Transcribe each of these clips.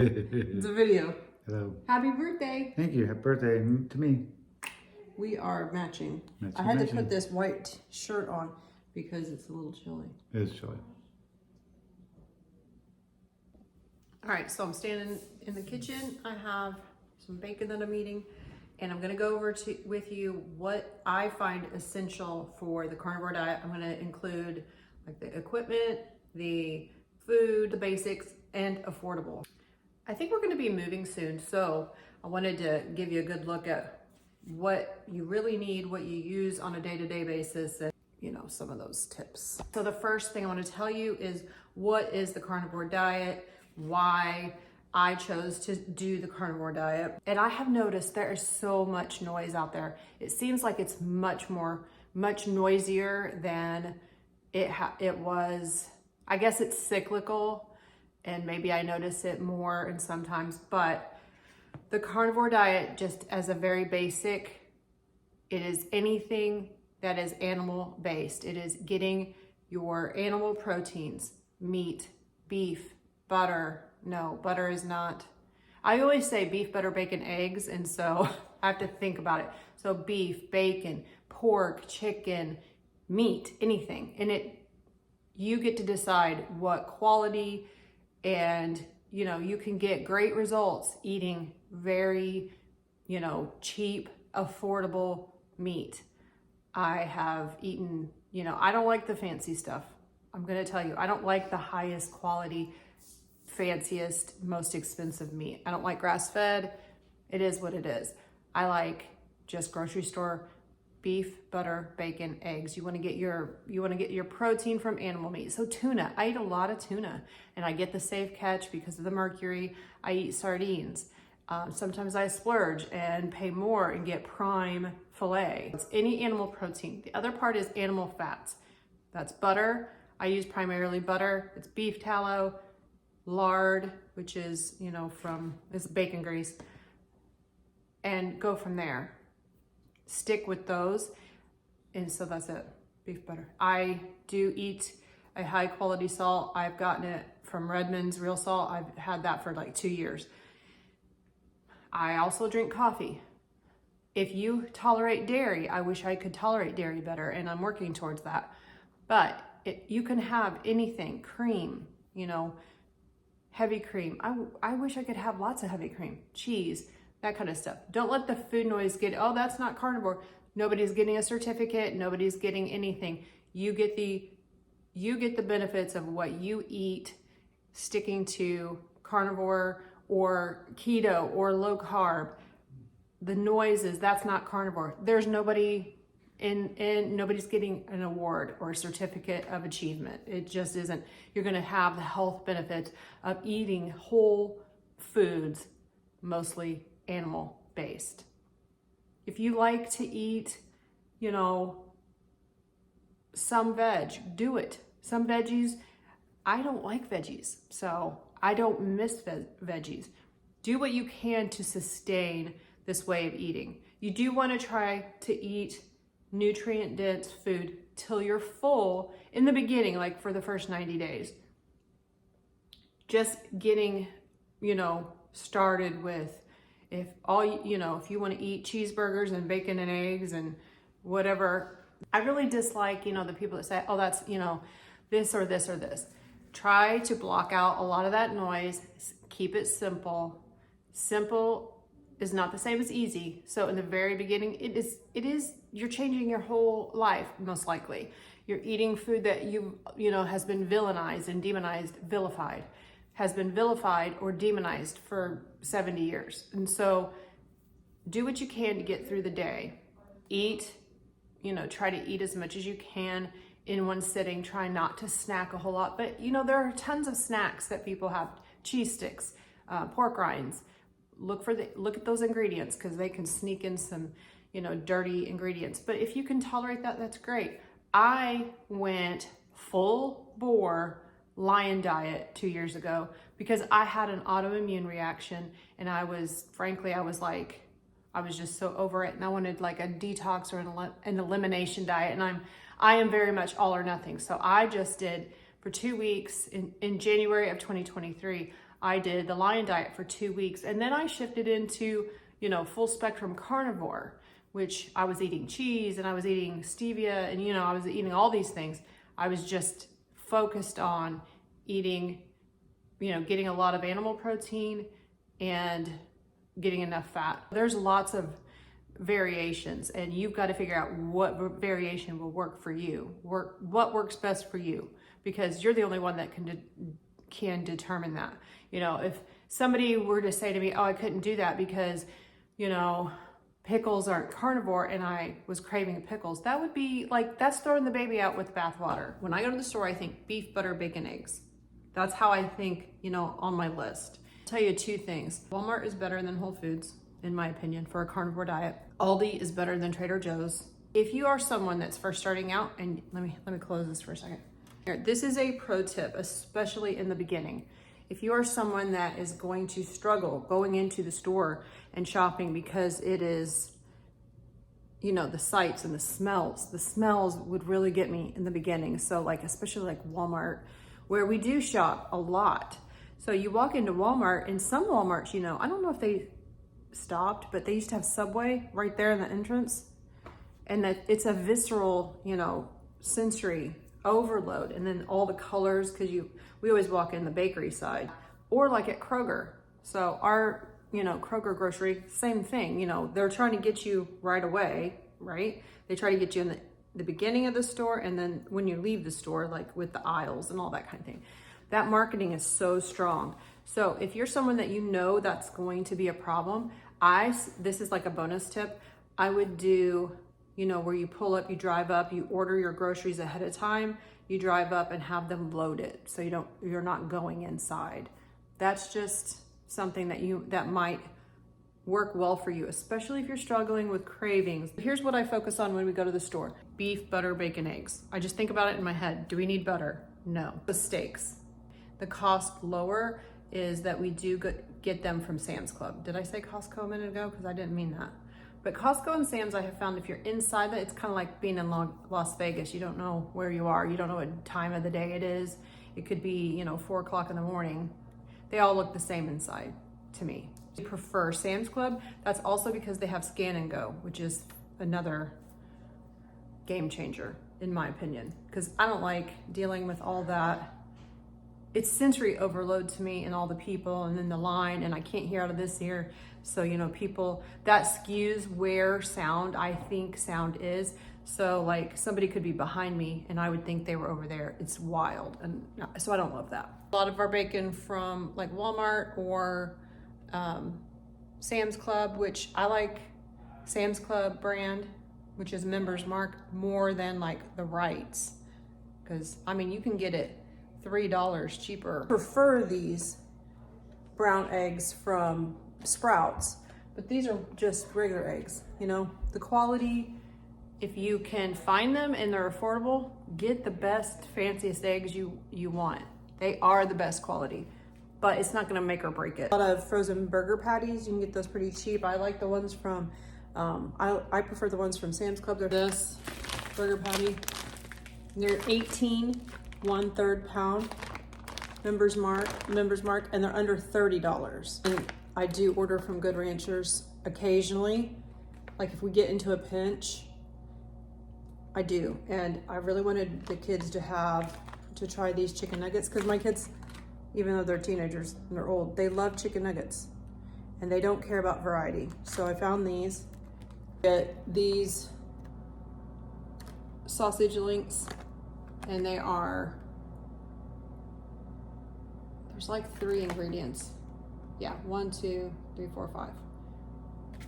It's a video. Hello. Happy birthday. Thank you. Happy birthday to me. We are matching. I had to put this white shirt on because it's a little chilly. It is chilly. All right, so I'm standing in the kitchen. I have some bacon that I'm eating, and I'm going to go over with you what I find essential for the carnivore diet. I'm going to include like the equipment, the food, the basics, and affordable. I think we're going to be moving soon, so I wanted to give you a good look at what you really need, what you use on a day-to-day basis, and you know, some of those tips. So the first thing I want to tell you is what is the carnivore diet, why I chose to do the carnivore diet. And I have noticed there is so much noise out there. It seems like it's much noisier than it was. I guess it's cyclical, and maybe I notice it more and sometimes, but the carnivore diet, just as a very basic, it is anything that is animal based. It is getting your animal proteins, meat, beef, butter. No, butter is not. I always say beef, butter, bacon, eggs, and so I have to think about it. So beef, bacon, pork, chicken, meat, anything. And you get to decide what quality, and you know, you can get great results eating very, you know, cheap, affordable meat. I have eaten, you know, I don't like the fancy stuff. I'm going to tell you, I don't like the highest quality, fanciest, most expensive meat. I don't like grass-fed. It is what it is. I like just grocery store beef, butter, bacon, eggs. You want to get your protein from animal meat. So tuna, I eat a lot of tuna, and I get the safe catch because of the mercury. I eat sardines. Sometimes I splurge and pay more and get prime filet. It's any animal protein. The other part is animal fats. That's butter. I use primarily butter. It's beef tallow, lard, which is, you know, it's bacon grease, and go from there. Stick with those. And so that's it, beef butter. I do eat a high quality salt. I've gotten it from Redmond's real salt. I've had that for like 2 years. I also drink coffee. If you tolerate dairy, I wish I could tolerate dairy better, and I'm working towards that. But you can have anything, cream, you know, heavy cream. I wish I could have lots of heavy cream, cheese, that kind of stuff. Don't let the food noise oh, that's not carnivore. Nobody's getting a certificate. Nobody's getting anything. You get the benefits of what you eat, sticking to carnivore or keto or low carb. The noises, that's not carnivore. There's nobody nobody's getting an award or a certificate of achievement. It just isn't. You're going to have the health benefits of eating whole foods, mostly animal based. If you like to eat, you know, some veg, do it. Some veggies, I don't like veggies, so I don't miss veggies. Do what you can to sustain this way of eating. You do want to try to eat nutrient dense food till you're full in the beginning, like for the first 90 days. Just getting, you know, started with, if you want to eat cheeseburgers and bacon and eggs and whatever. I really dislike, you know, the people that say, oh, that's, you know, this or this or this. Try to block out a lot of that noise. Keep it simple. Simple is not the same as easy. So in the very beginning, it is, you're changing your whole life, most likely. You're eating food that you know, has been villainized and demonized, has been vilified or demonized for 70 years. And so do what you can to get through the day. Eat, you know, try to eat as much as you can in one sitting. Try not to snack a whole lot, but you know, there are tons of snacks that people have. Cheese sticks, pork rinds. Look at those ingredients, because they can sneak in some, you know, dirty ingredients. But if you can tolerate that, that's great. I went full bore lion diet 2 years ago because I had an autoimmune reaction, and I was just so over it, and I wanted like a detox or an elimination diet, and I am very much all or nothing. So I just did for 2 weeks in January of 2023. I did the Lion diet for 2 weeks, and then I shifted into, full spectrum carnivore, which I was eating cheese and I was eating stevia and, I was eating all these things. I was just focused on eating, getting a lot of animal protein and getting enough fat. There's lots of variations, and you've got to figure out what variation will work for you, what works best for you, because you're the only one that can determine that. If somebody were to say to me, oh, I couldn't do that because, pickles aren't carnivore and I was craving pickles, that would be like, that's throwing the baby out with the bathwater. When I go to the store, I think beef, butter, bacon, eggs. That's how I think, on my list. I'll tell you 2 things. Walmart is better than Whole Foods, in my opinion, for a carnivore diet. Aldi is better than Trader Joe's. If you are someone that's first starting out, and let me close this for a second. Here, this is a pro tip, especially in the beginning. If you are someone that is going to struggle going into the store and shopping because it is, the sights and the smells would really get me in the beginning. So especially like Walmart, where we do shop a lot. So you walk into Walmart, and some Walmarts, I don't know if they stopped, but they used to have Subway right there in the entrance, and that it's a visceral, sensory overload. And then all the colors, because we always walk in the bakery side, or like at Kroger. So our, Kroger grocery, same thing, they're trying to get you right away, right? They try to get you in the beginning of the store, and then when you leave the store, like with the aisles and all that kind of thing. That marketing is so strong. So if you're someone that that's going to be a problem, this is like a bonus tip. I would do, where you pull up, you drive up, you order your groceries ahead of time, you drive up and have them loaded, so you're not going inside. That's just something that might work well for you, especially if you're struggling with cravings. Here's what I focus on when we go to the store: beef, butter, bacon, eggs. I just think about it in my head. Do we need butter? No. The steaks. The cost lower is that we do get them from Sam's Club. Did I say Costco a minute ago? Because I didn't mean that. But Costco and Sam's, I have found if you're inside that, it's kind of like being in Las Vegas. You don't know where you are. You don't know what time of the day it is. It could be, 4 o'clock in the morning. They all look the same inside to me. I prefer Sam's Club. That's also because they have Scan and Go, which is another game changer, in my opinion. Because I don't like dealing with all that. It's sensory overload to me, and all the people, and then the line, and I can't hear out of this ear. So, people, that skews where I think sound is. So somebody could be behind me and I would think they were over there. It's wild. And so I don't love that. A lot of our bacon from Walmart or Sam's Club, which I like Sam's Club brand, which is Members Mark, more than the Wrights. Because, you can get it $3 cheaper. I prefer these brown eggs from Sprouts, but these are just regular eggs. The quality, if you can find them and they're affordable, get the best, fanciest eggs you want. They are the best quality, but it's not gonna make or break it. A lot of frozen burger patties, you can get those pretty cheap. I like the ones from, I prefer the ones from Sam's Club. They're this burger patty. They're 18, 1/3 pound, Members Mark, and they're under $30. And I do order from Good Ranchers occasionally. If we get into a pinch, I do. And I really wanted the kids to try these chicken nuggets, because my kids, even though they're teenagers and they're old, they love chicken nuggets and they don't care about variety. So I found these. Get these sausage links, and there's 3 ingredients. Yeah, 1, 2, 3, 4, 5.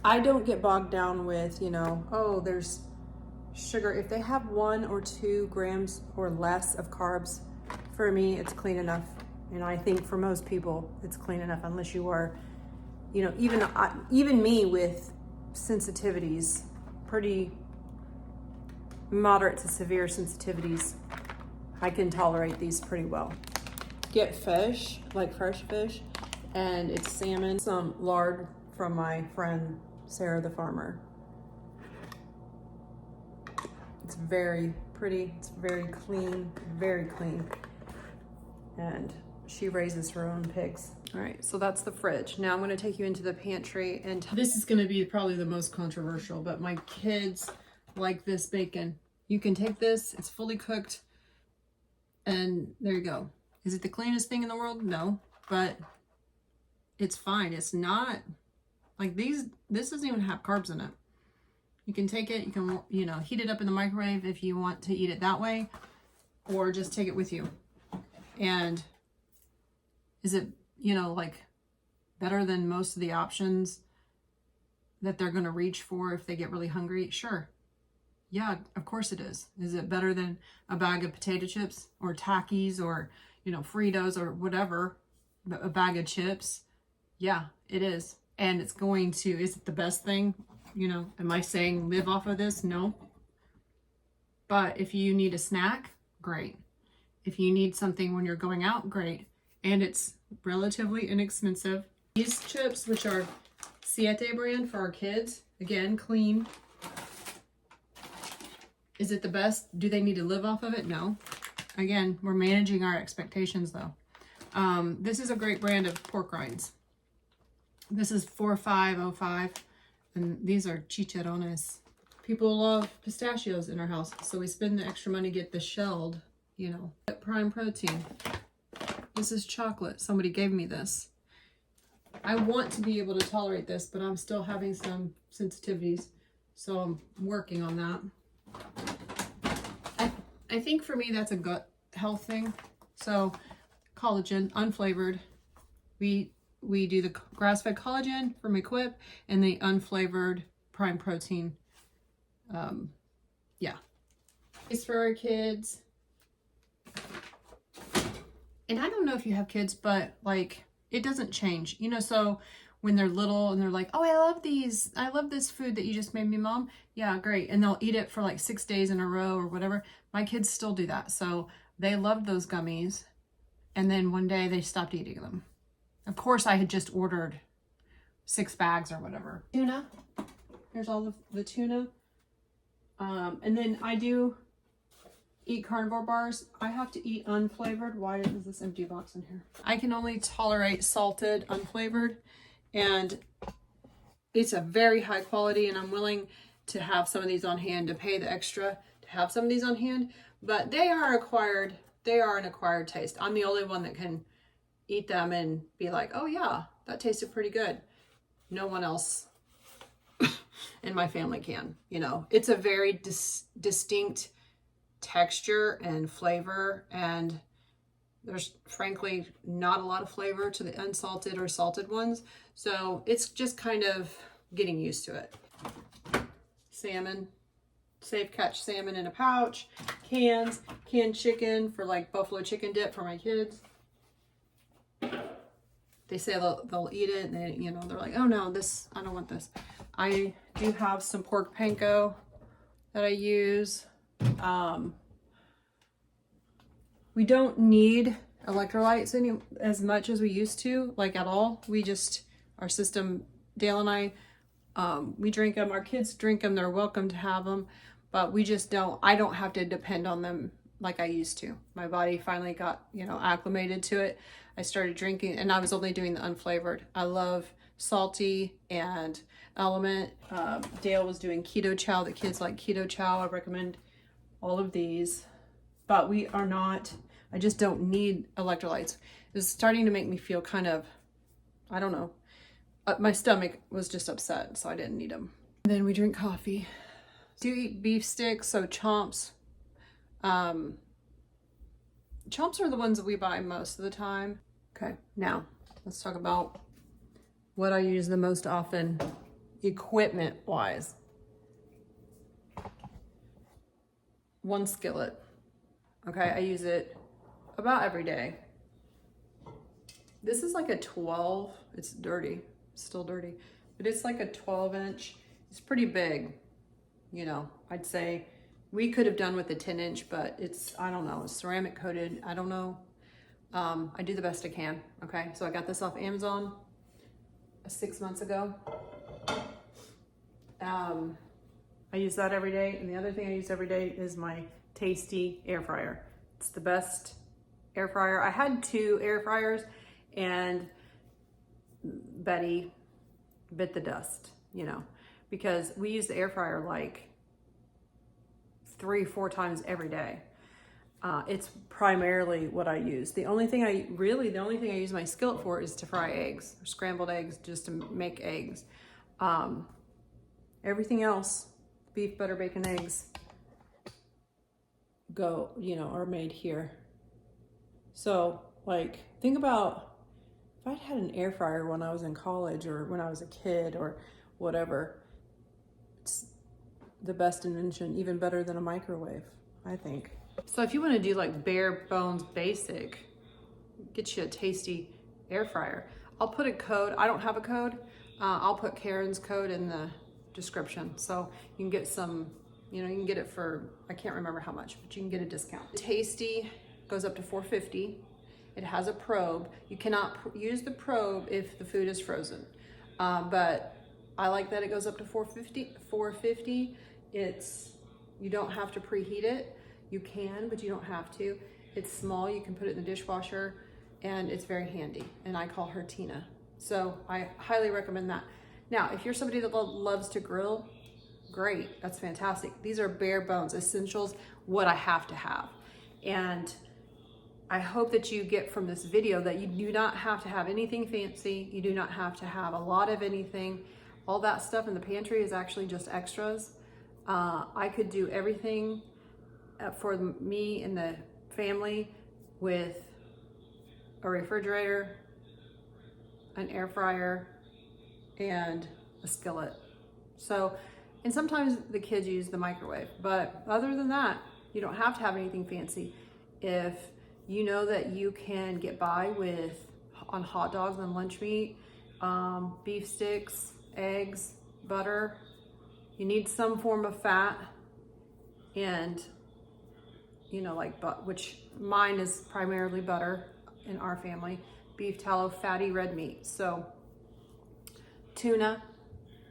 I don't get bogged down with, there's sugar. If they have 1 or 2 grams or less of carbs, for me, it's clean enough. And I think for most people, it's clean enough, unless you are, even me with sensitivities, pretty moderate to severe sensitivities, I can tolerate these pretty well. Get fish, fresh fish, and it's salmon, some lard from my friend Sarah the farmer. It's very pretty, it's very clean, and she raises her own pigs. All right, so that's the fridge. Now I'm gonna take you into the pantry, and this is gonna be probably the most controversial, but my kids like this bacon. You can take this, it's fully cooked, and there you go. Is it the cleanest thing in the world? No, but it's fine. It's not like this doesn't even have carbs in it. You can take it, you can, heat it up in the microwave if you want to eat it that way, or just take it with you. And is it, like better than most of the options that they're going to reach for if they get really hungry? Sure. Yeah, of course it is. Is it better than a bag of potato chips or Takis or, Fritos or whatever, a bag of chips? Yeah, it is. And it's going to, is it the best thing? Am I saying live off of this? No. But if you need a snack, great. If you need something when you're going out, great. And it's relatively inexpensive. These chips, which are Siete brand for our kids, again, clean. Is it the best? Do they need to live off of it? No. Again, we're managing our expectations though. This is a great brand of pork rinds. This is 4505, and these are chicharrones. People love pistachios in our house, so we spend the extra money to get the shelled, Prime protein. This is chocolate. Somebody gave me this. I want to be able to tolerate this, but I'm still having some sensitivities, so I'm working on that. I think for me that's a gut health thing. So collagen, unflavored. We do the grass-fed collagen from Equip and the unflavored Prime protein. Yeah. It's for our kids. And I don't know if you have kids, but like it doesn't change, so when they're little and they're like, oh, I love these. I love this food that you just made me, Mom. Yeah, great. And they'll eat it for like 6 days in a row or whatever. My kids still do that. So they loved those gummies. And then one day they stopped eating them. Of course, I had just ordered 6 bags or whatever. Tuna. Here's all of the tuna. And then I do eat carnivore bars. I have to eat unflavored. Why is this empty box in here? I can only tolerate salted, unflavored, and it's a very high quality, and I'm willing to have some of these on hand, to pay the extra to have some of these on hand, but they are an acquired taste. I'm the only one that can eat them and be like, oh yeah, that tasted pretty good. No one else in my family can, It's a very distinct texture and flavor, and there's frankly not a lot of flavor to the unsalted or salted ones, so it's just kind of getting used to it. Salmon, safe catch salmon in a pouch, canned chicken for like buffalo chicken dip for my kids. They say they'll eat it, and they, they're like, oh no, I don't want this. I do have some pork panko that I use. We don't need electrolytes as much as we used to, like at all. Our system, Dale and I, we drink them. Our kids drink them. They're welcome to have them, but I don't have to depend on them like I used to. My body finally got, acclimated to it. I started drinking, and I was only doing the unflavored. I love salty and Element. Dale was doing keto chow. The kids like keto chow. I recommend all of these, but I just don't need electrolytes. It's starting to make me feel kind of, I don't know. My stomach was just upset, so I didn't need them. And then we drink coffee. Do eat beef sticks, so chomps. Chomps are the ones that we buy most of the time. Okay, now let's talk about what I use the most often, equipment-wise. 1 skillet. Okay, I use it about every day. This is like a 12, it's dirty, still dirty, but it's like a 12-inch. It's pretty big, I'd say we could have done with a 10-inch, but I don't know, it's ceramic coated. I don't know. I do the best I can. Okay, so I got this off Amazon 6 months ago. I use that every day. And the other thing I use every day is my Tastee Air Fryer. It's the best air fryer. I had 2 air fryers, and Betty bit the dust, you know, because we use the air fryer like 3-4 times every day. It's primarily what I use. The only thing I use my skillet for is to fry eggs, or scrambled eggs, just to make eggs. Everything else, beef, butter, bacon, eggs, are made here. So like, think about if I'd had an air fryer when I was in college or when I was a kid or whatever. It's the best invention, even better than a microwave, I think. So if you want to do like bare bones basic, get you a Tastee Air Fryer. I'll put a code. I don't have a code. I'll put Karen's code in the description. So you can get some, you can get it for, I can't remember how much, but you can get a discount. Tastee goes up to $4.50. It has a probe. You cannot use the probe if the food is frozen. But I like that it goes up to $4.50. You don't have to preheat it. You can, but you don't have to. It's small, you can put it in the dishwasher, and it's very handy. And I call her Tina. So I highly recommend that. Now, if you're somebody that loves to grill, great, that's fantastic. These are bare bones, essentials, what I have to have. And I hope that you get from this video that you do not have to have anything fancy. You do not have to have a lot of anything. All that stuff in the pantry is actually just extras. I could do everything for me and the family with a refrigerator, an air fryer, and a skillet. So, and sometimes the kids use the microwave, but other than that, you don't have to have anything fancy. If you know that you can get by on hot dogs and lunch meat, beef sticks, eggs, butter, you need some form of fat, and which mine is primarily butter in our family, beef tallow, fatty red meat. So tuna,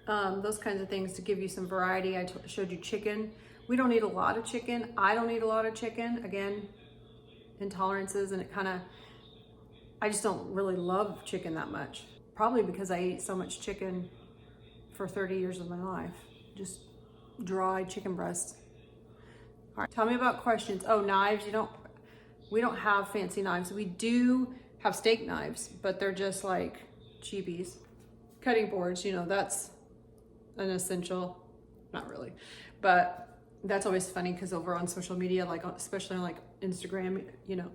those kinds of things to give you some variety. I showed you chicken. We don't eat a lot of chicken. I don't eat a lot of chicken. Again, intolerances, and I just don't really love chicken that much. Probably because I ate so much chicken for 30 years of my life. Just dry chicken breast. All right, tell me about questions. Oh, knives. We don't have fancy knives. We do have steak knives, but they're just like cheapies. Cutting boards, that's an essential. Not really, but that's always funny because over on social media, like especially on like Instagram,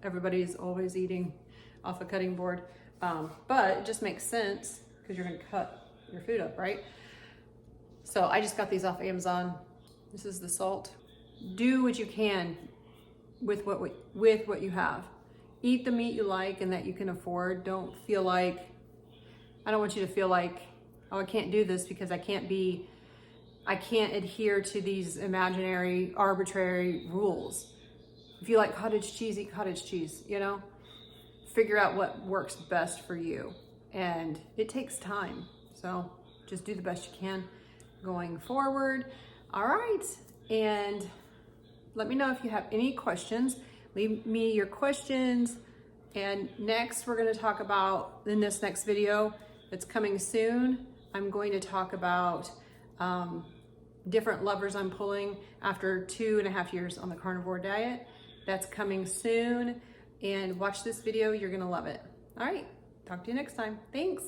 everybody's always eating off a cutting board. But it just makes sense because you're gonna cut your food up, right? So I just got these off Amazon. This is the salt. Do what you can with what you have. Eat the meat you like and that you can afford. I don't want you to feel like, oh, I can't do this because I can't adhere to these imaginary, arbitrary rules. If you like cottage cheese, eat cottage cheese, Figure out what works best for you. And it takes time. So just do the best you can going forward. All right. And let me know if you have any questions. Leave me your questions. And next, we're going to talk about, in this next video that's coming soon, I'm going to talk about different levers I'm pulling after 2.5 years on the carnivore diet. That's coming soon. And watch this video. You're going to love it. All right. Talk to you next time. Thanks.